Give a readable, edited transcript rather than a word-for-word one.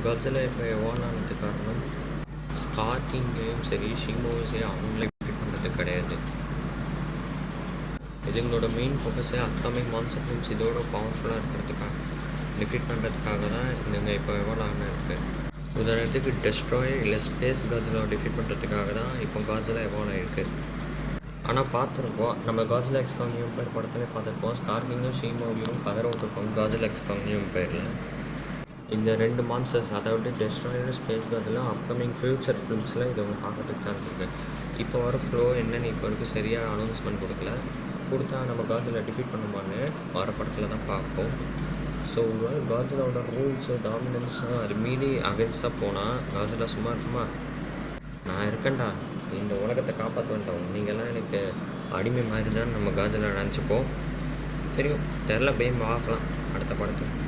Godzilla இப்போ evolve ஆனதுக்கு காரணம் ஸ்கார் கிங்கையும் சரி ஷீமோவையும் சரி அவங்களே டிஃபீட் பண்ணுறது கிடையாது. இதுங்களோட மெயின் ஃபோக்கஸே அப்கமிங் மான்ஸ்டர் ஃபிலிம்ஸ் இதோட பவர்ஃபுல்லாக இருக்கிறதுக்காக டிஃபீட் பண்ணுறதுக்காக தான் இதுங்க இப்போ எவால்வ் ஆகின இருக்குது. உதாரணத்துக்கு டெஸ்ட்ராய் இல்லை ஸ்பேஸ் காட்ஸில்லாவை டிஃபீட் பண்ணுறதுக்காக தான் இப்போ காட்ஸில்லா எவால்வ் ஆகிருக்கு. ஆனால் பார்த்துருப்போம், நம்ம காட்ஸில்லா எக்ஸ் காங் நியூ எம்பையர் படத்துலேயே பார்த்துருப்போம், ஸ்கார் கிங்கும் ஷீமோவையும் கதற விட்டுருப்போம் காட்ஸில்லா எக்ஸ் காங் நியூ எம்பையரில். இந்த 2 மான்ஸ்டர்ஸ், அதாவது destroyer space Godzilla upcoming future ஃபிலிம்ஸில் இதை அவங்க பார்க்கறதுக்கு சான்ஸ் இருக்குது. இப்போ வர ஃப்ளோ என்னென்னு இப்போ வரைக்கும் சரியாக அனௌன்ஸ்மெண்ட் கொடுத்தா நம்ம காட்ஸில்லா டிஃபீட் பண்ணுமான்னு வர படத்தில் தான் பார்ப்போம். ஸோ காட்ஸில்லாவோட ரூல்ஸு டாமினன்ஸும் அது மீறி அகென்ஸ்டாக போனால் காட்ஸில்லா சும்மா இருக்குமா? நான் இருக்கேன்டா, இந்த உலகத்தை காப்பாற்றுவேன்டா, நீங்கள்லாம் எனக்கு அடிமை மாதிரி தான் நம்ம காட்ஸில்லா நினச்சிப்போம். தெரியும் தெரில, போய் பார்க்கலாம் அடுத்த படத்துக்கு.